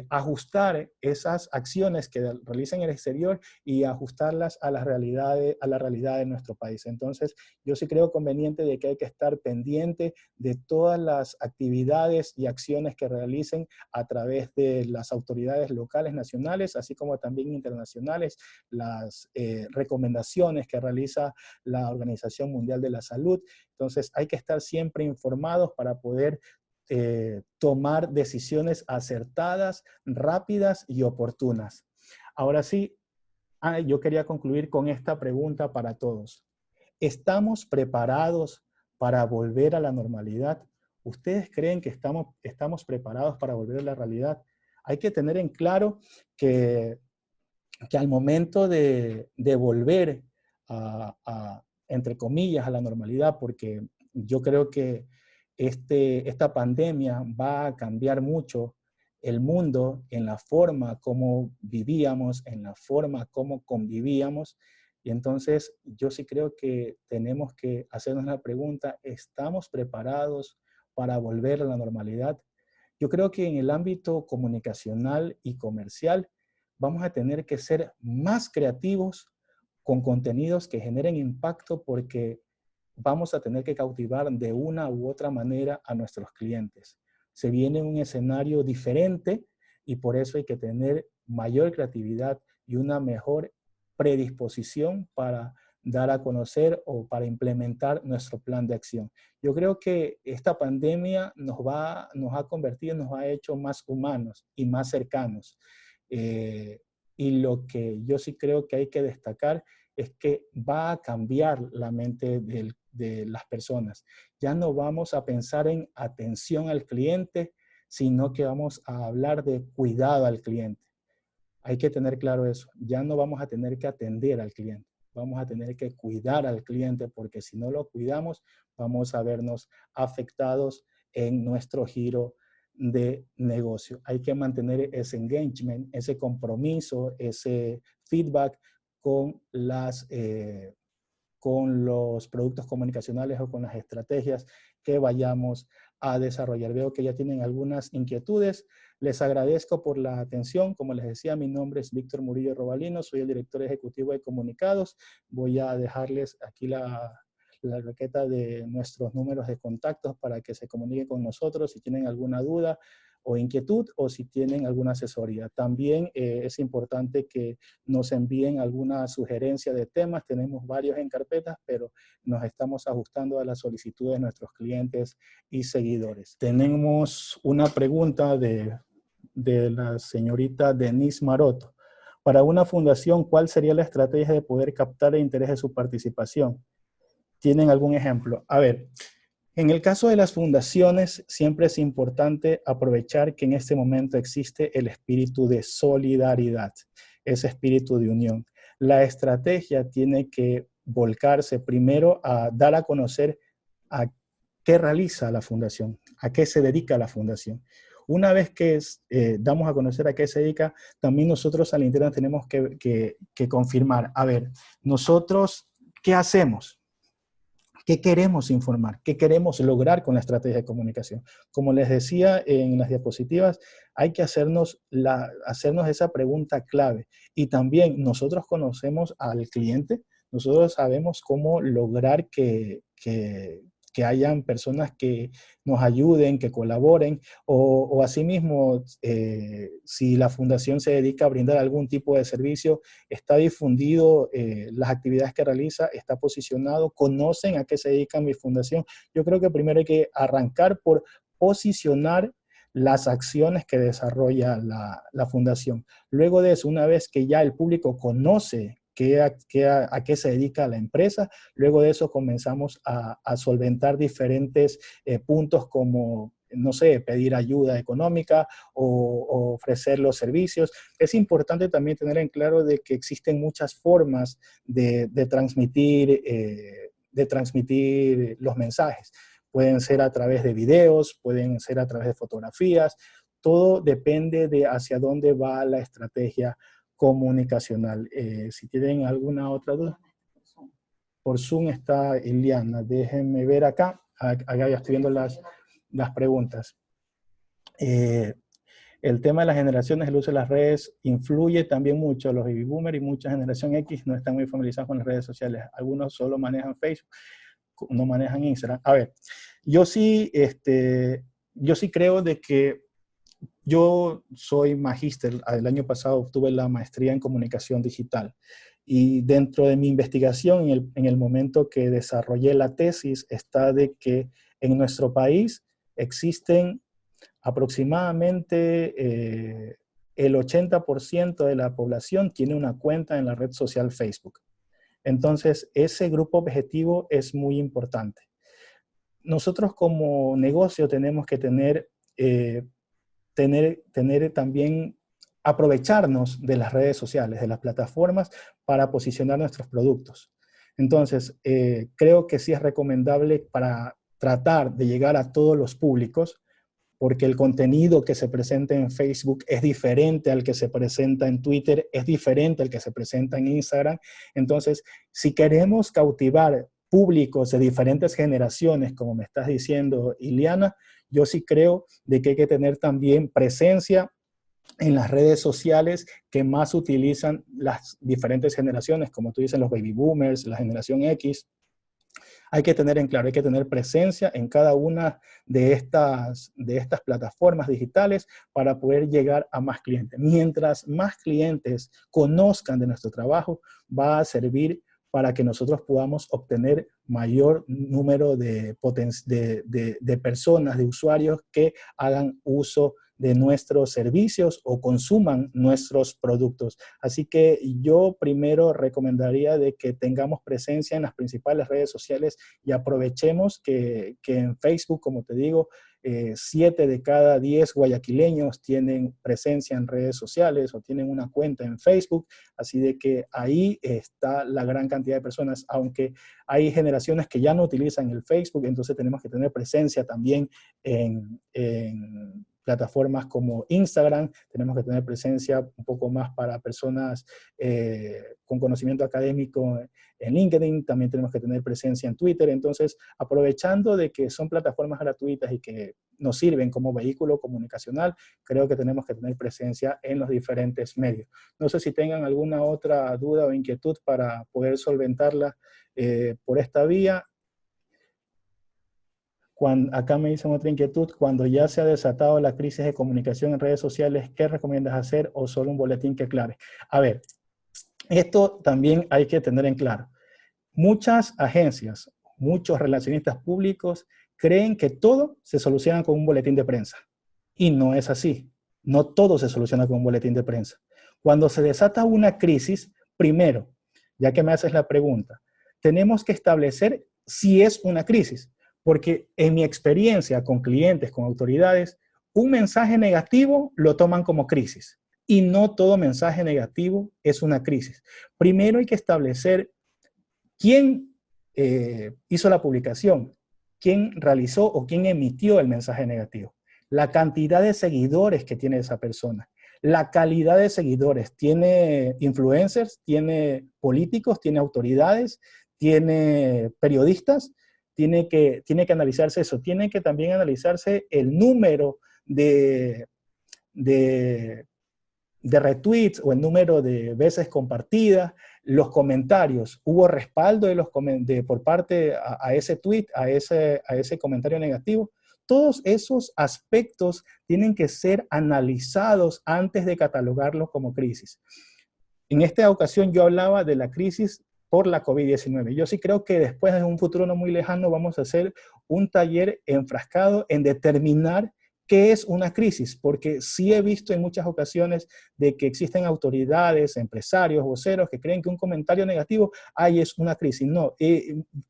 ajustar esas acciones que realizan en el exterior y ajustarlas a la realidad de nuestro país. Entonces, yo sí creo conveniente de que hay que estar pendiente de todas las actividades y acciones que realicen a través de las autoridades locales, nacionales, así como también internacionales, las recomendaciones que realiza la Organización Mundial de la Salud. Entonces, hay que estar siempre informados para poder tomar decisiones acertadas, rápidas y oportunas. Ahora sí, yo quería concluir con esta pregunta para todos. ¿Estamos preparados para volver a la normalidad? ¿Ustedes creen que estamos preparados para volver a la realidad? Hay que tener en claro que al momento de volver entre comillas, a la normalidad, porque yo creo que esta pandemia va a cambiar mucho el mundo en la forma como vivíamos, en la forma como convivíamos. Y entonces yo sí creo que tenemos que hacernos la pregunta, ¿estamos preparados para volver a la normalidad? Yo creo que en el ámbito comunicacional y comercial vamos a tener que ser más creativos con contenidos que generen impacto porque vamos a tener que cautivar de una u otra manera a nuestros clientes. Se viene un escenario diferente y por eso hay que tener mayor creatividad y una mejor predisposición para dar a conocer o para implementar nuestro plan de acción. Yo creo que esta pandemia nos ha convertido, nos ha hecho más humanos y más cercanos. Y lo que yo sí creo que hay que destacar es que va a cambiar la mente de las personas. Ya no vamos a pensar en atención al cliente, sino que vamos a hablar de cuidado al cliente. Hay que tener claro eso. Ya no vamos a tener que atender al cliente. Vamos a tener que cuidar al cliente porque si no lo cuidamos, vamos a vernos afectados en nuestro giro de negocio. Hay que mantener ese engagement, ese compromiso, ese feedback con con los productos comunicacionales o con las estrategias que vayamos a desarrollar. Veo que ya tienen algunas inquietudes. Les agradezco por la atención. Como les decía, mi nombre es Víctor Murillo Robalino, soy el director ejecutivo de comunicados. Voy a dejarles aquí la raqueta de nuestros números de contactos para que se comuniquen con nosotros si tienen alguna duda o inquietud o si tienen alguna asesoría. También es importante que nos envíen alguna sugerencia de temas. Tenemos varios en carpetas, pero nos estamos ajustando a las solicitudes de nuestros clientes y seguidores. Tenemos una pregunta de la señorita Denise Maroto. Para una fundación, ¿cuál sería la estrategia de poder captar el interés de su participación? ¿Tienen algún ejemplo? A ver, en el caso de las fundaciones, siempre es importante aprovechar que en este momento existe el espíritu de solidaridad, ese espíritu de unión. La estrategia tiene que volcarse primero a dar a conocer a qué realiza la fundación, a qué se dedica la fundación. Una vez que damos a conocer a qué se dedica, también nosotros al interno tenemos que confirmar, a ver, nosotros, ¿qué hacemos? ¿Qué queremos informar? ¿Qué queremos lograr con la estrategia de comunicación? Como les decía en las diapositivas, hay que hacernos esa pregunta clave. Y también nosotros conocemos al cliente, nosotros sabemos cómo lograr que hayan personas que nos ayuden, que colaboren, o asimismo, si la fundación se dedica a brindar algún tipo de servicio, está difundido las actividades que realiza, está posicionado, conocen a qué se dedica mi fundación. Yo creo que primero hay que arrancar por posicionar las acciones que desarrolla la fundación. Luego de eso, una vez que ya el público conoce a qué se dedica la empresa, luego de eso comenzamos a solventar diferentes puntos como, no sé, pedir ayuda económica o ofrecer los servicios. Es importante también tener en claro de que existen muchas formas de transmitir los mensajes. Pueden ser a través de videos, pueden ser a través de fotografías. Todo depende de hacia dónde va la estrategia comunicacional. Si tienen alguna otra duda. por Zoom está Iliana. Déjenme ver acá. Acá ya estoy viendo las preguntas. El tema de las generaciones, el uso de las redes influye también mucho. Los baby boomers y mucha generación X no están muy familiarizados con las redes sociales. Algunos solo manejan Facebook, no manejan Instagram. A ver, yo sí creo de que yo soy magíster. El año pasado obtuve la maestría en comunicación digital. Y dentro de mi investigación, en el momento que desarrollé la tesis, está de que en nuestro país existen aproximadamente el 80% de la población tiene una cuenta en la red social Facebook. Entonces, ese grupo objetivo es muy importante. Nosotros como negocio tenemos que tener también, aprovecharnos de las redes sociales, de las plataformas para posicionar nuestros productos. Entonces, creo que sí es recomendable para tratar de llegar a todos los públicos, porque el contenido que se presenta en Facebook es diferente al que se presenta en Twitter, es diferente al que se presenta en Instagram. Entonces, si queremos cautivar públicos de diferentes generaciones, como me estás diciendo, Iliana, yo sí creo de que hay que tener también presencia en las redes sociales que más utilizan las diferentes generaciones, como tú dices, los baby boomers, la generación X. Hay que tener en claro, hay que tener presencia en cada una de estas plataformas digitales para poder llegar a más clientes. Mientras más clientes conozcan de nuestro trabajo, va a servir para que nosotros podamos obtener mayor número de personas, de usuarios que hagan uso de nuestros servicios o consuman nuestros productos. Así que yo primero recomendaría de que tengamos presencia en las principales redes sociales y aprovechemos que en Facebook, como te digo, 7 de cada 10 guayaquileños tienen presencia en redes sociales o tienen una cuenta en Facebook, así de que ahí está la gran cantidad de personas, aunque hay generaciones que ya no utilizan el Facebook, entonces tenemos que tener presencia también en plataformas como Instagram, tenemos que tener presencia un poco más para personas con conocimiento académico en LinkedIn, también tenemos que tener presencia en Twitter. Entonces, aprovechando de que son plataformas gratuitas y que nos sirven como vehículo comunicacional, creo que tenemos que tener presencia en los diferentes medios. No sé si tengan alguna otra duda o inquietud para poder solventarla por esta vía. Acá me dicen otra inquietud: cuando ya se ha desatado la crisis de comunicación en redes sociales, ¿qué recomiendas hacer o solo un boletín que aclare? A ver, esto también hay que tener en claro. Muchas agencias, muchos relacionistas públicos creen que todo se soluciona con un boletín de prensa. Y no es así. No todo se soluciona con un boletín de prensa. Cuando se desata una crisis, primero, ya que me haces la pregunta, tenemos que establecer si es una crisis. Porque en mi experiencia con clientes, con autoridades, un mensaje negativo lo toman como crisis. Y no todo mensaje negativo es una crisis. Primero hay que establecer quién hizo la publicación, quién realizó o quién emitió el mensaje negativo, la cantidad de seguidores que tiene esa persona, la calidad de seguidores. ¿Tiene influencers? ¿Tiene políticos? ¿Tiene autoridades? ¿Tiene periodistas? Tiene que analizarse eso. Tiene que también analizarse el número de retweets o el número de veces compartidas, los comentarios. ¿Hubo respaldo por parte a ese tweet, a ese comentario negativo? Todos esos aspectos tienen que ser analizados antes de catalogarlos como crisis. En esta ocasión yo hablaba de la crisis por la COVID-19. Yo sí creo que después, en un futuro no muy lejano, vamos a hacer un taller enfrascado en determinar qué es una crisis, porque sí he visto en muchas ocasiones de que existen autoridades, empresarios, voceros que creen que un comentario negativo, es una crisis. No,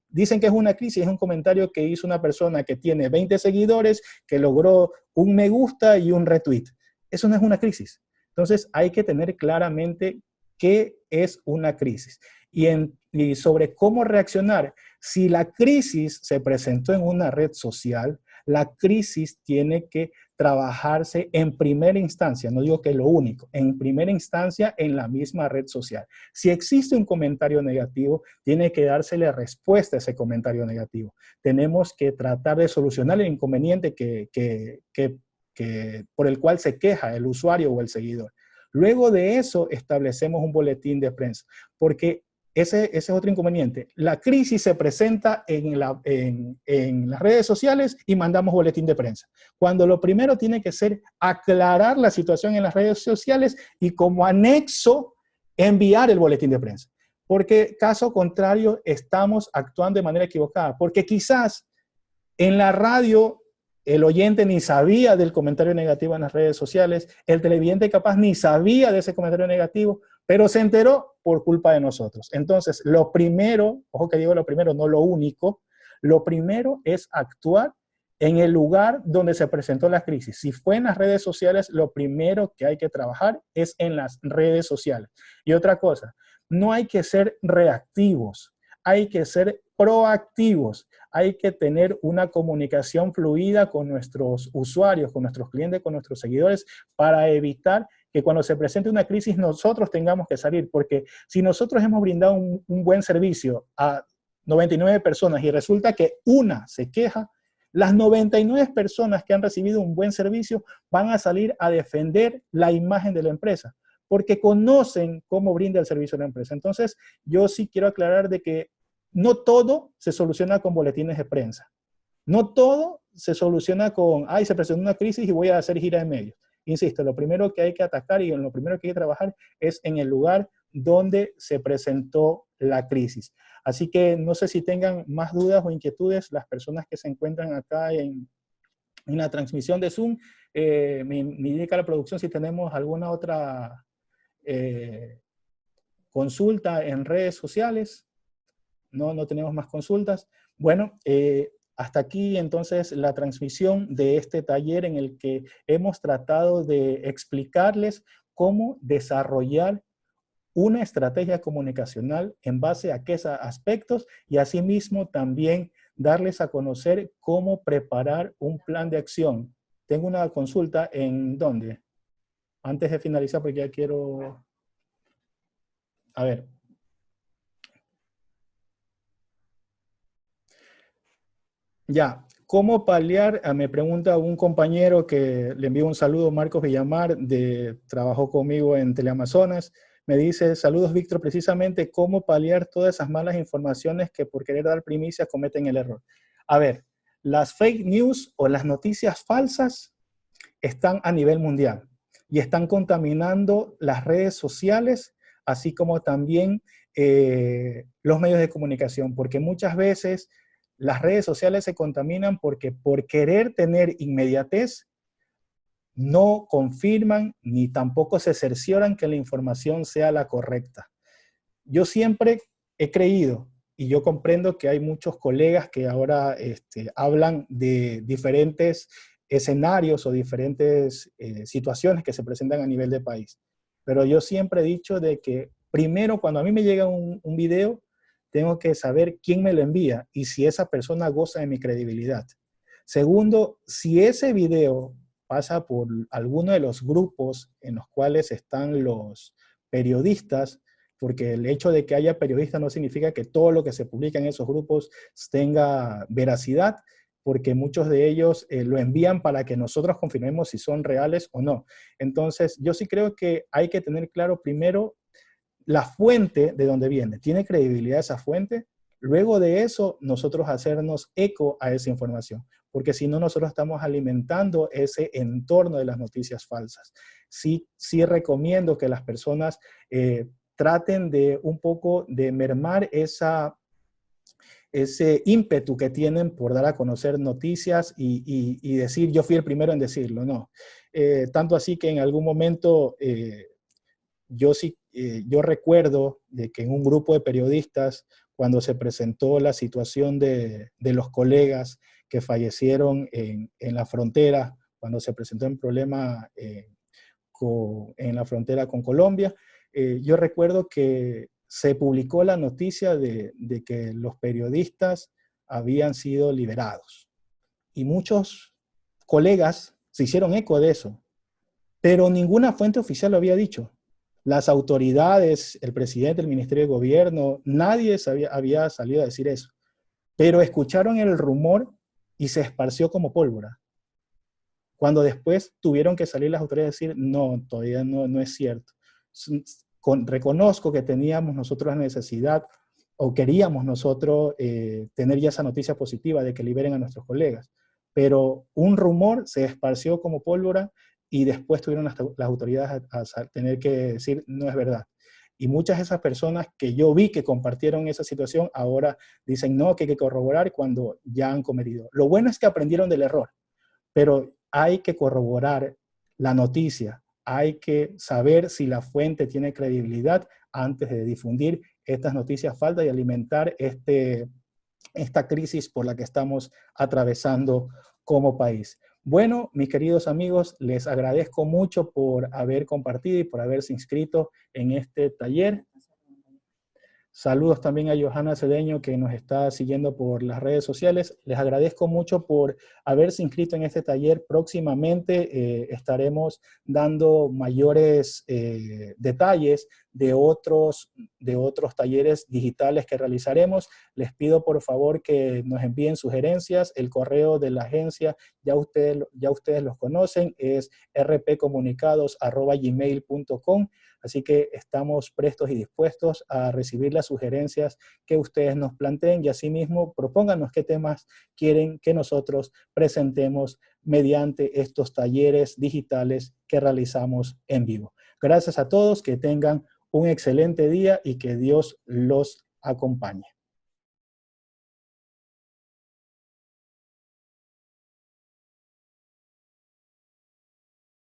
dicen que es una crisis, es un comentario que hizo una persona que tiene 20 seguidores, que logró un me gusta y un retweet. Eso no es una crisis. Entonces hay que tener claramente qué es una crisis y sobre cómo reaccionar. Si la crisis se presentó en una red social, la crisis tiene que trabajarse en primera instancia, no digo que lo único, en primera instancia en la misma red social. Si existe un comentario negativo, tiene que dársele respuesta a ese comentario negativo. Tenemos que tratar de solucionar el inconveniente por el cual se queja el usuario o el seguidor. Luego de eso establecemos un boletín de prensa, porque ese es otro inconveniente. La crisis se presenta en las redes sociales y mandamos boletín de prensa. Cuando lo primero tiene que ser aclarar la situación en las redes sociales y como anexo enviar el boletín de prensa. Porque caso contrario estamos actuando de manera equivocada. Porque quizás en la radio el oyente ni sabía del comentario negativo en las redes sociales, el televidente capaz ni sabía de ese comentario negativo, pero se enteró por culpa de nosotros. Entonces, lo primero, ojo que digo lo primero, no lo único, lo primero es actuar en el lugar donde se presentó la crisis. Si fue en las redes sociales, lo primero que hay que trabajar es en las redes sociales. Y otra cosa, no hay que ser reactivos, hay que ser proactivos. Hay que tener una comunicación fluida con nuestros usuarios, con nuestros clientes, con nuestros seguidores, para evitar que cuando se presente una crisis nosotros tengamos que salir, porque si nosotros hemos brindado un buen servicio a 99 personas y resulta que una se queja, las 99 personas que han recibido un buen servicio van a salir a defender la imagen de la empresa, porque conocen cómo brinda el servicio la empresa. Entonces, yo sí quiero aclarar de que no todo se soluciona con boletines de prensa. No todo se soluciona con, ay, se presentó una crisis y voy a hacer gira de medios. Insisto, lo primero que hay que atacar y en lo primero que hay que trabajar es en el lugar donde se presentó la crisis. Así que no sé si tengan más dudas o inquietudes las personas que se encuentran acá en la transmisión de Zoom. Me indica la producción si tenemos alguna otra consulta en redes sociales. No tenemos más consultas. Bueno, hasta aquí entonces la transmisión de este taller en el que hemos tratado de explicarles cómo desarrollar una estrategia comunicacional en base a qué aspectos y asimismo también darles a conocer cómo preparar un plan de acción. Tengo una consulta en ¿dónde? Antes de finalizar, porque ya quiero... A ver. Ya, ¿cómo paliar? Me pregunta un compañero que le envío un saludo, Marcos Villamar, trabajó conmigo en Teleamazonas. Me dice, saludos Víctor, precisamente cómo paliar todas esas malas informaciones que por querer dar primicia cometen el error. A ver, las fake news o las noticias falsas están a nivel mundial y están contaminando las redes sociales, así como también los medios de comunicación, porque muchas veces las redes sociales se contaminan porque por querer tener inmediatez, no confirman ni tampoco se cercioran que la información sea la correcta. Yo siempre he creído, y yo comprendo que hay muchos colegas que ahora hablan de diferentes escenarios o diferentes situaciones que se presentan a nivel de país. Pero yo siempre he dicho de que primero cuando a mí me llega un video, tengo que saber quién me lo envía y si esa persona goza de mi credibilidad. Segundo, si ese video pasa por alguno de los grupos en los cuales están los periodistas, porque el hecho de que haya periodistas no significa que todo lo que se publica en esos grupos tenga veracidad, porque muchos de ellos lo envían para que nosotros confirmemos si son reales o no. Entonces, yo sí creo que hay que tener claro primero la fuente de donde viene. ¿Tiene credibilidad esa fuente? Luego de eso, nosotros hacernos eco a esa información, porque si no, nosotros estamos alimentando ese entorno de las noticias falsas. Sí recomiendo que las personas traten de un poco de mermar ese ímpetu que tienen por dar a conocer noticias y decir, yo fui el primero en decirlo, no. Tanto así que en algún momento yo recuerdo de que en un grupo de periodistas, cuando se presentó la situación de los colegas que fallecieron en la frontera, cuando se presentó un problema en la frontera con Colombia, yo recuerdo que se publicó la noticia de que los periodistas habían sido liberados. Y muchos colegas se hicieron eco de eso, pero ninguna fuente oficial lo había dicho. Las autoridades, el presidente, el Ministerio de Gobierno, nadie había salido a decir eso. Pero escucharon el rumor y se esparció como pólvora. Cuando después tuvieron que salir las autoridades a decir, no, todavía no es cierto. Reconozco que teníamos nosotros la necesidad, o queríamos nosotros tener ya esa noticia positiva de que liberen a nuestros colegas. Pero un rumor se esparció como pólvora y después tuvieron las autoridades a tener que decir, no es verdad. Y muchas de esas personas que yo vi que compartieron esa situación, ahora dicen, no, que hay que corroborar cuando ya han cometido. Lo bueno es que aprendieron del error, pero hay que corroborar la noticia, hay que saber si la fuente tiene credibilidad antes de difundir estas noticias falsas y alimentar esta crisis por la que estamos atravesando como país. Bueno, mis queridos amigos, les agradezco mucho por haber compartido y por haberse inscrito en este taller. Saludos también a Johanna Cedeño, que nos está siguiendo por las redes sociales. Les agradezco mucho por haberse inscrito en este taller. Próximamente estaremos dando mayores detalles de otros talleres digitales que realizaremos. Les pido por favor que nos envíen sugerencias. El correo de la agencia ya ustedes los conocen, es rpcomunicados@gmail.com. Así que estamos prestos y dispuestos a recibir las sugerencias que ustedes nos planteen y asimismo propónganos qué temas quieren que nosotros presentemos mediante estos talleres digitales que realizamos en vivo. Gracias a todos, que tengan un excelente día y que Dios los acompañe.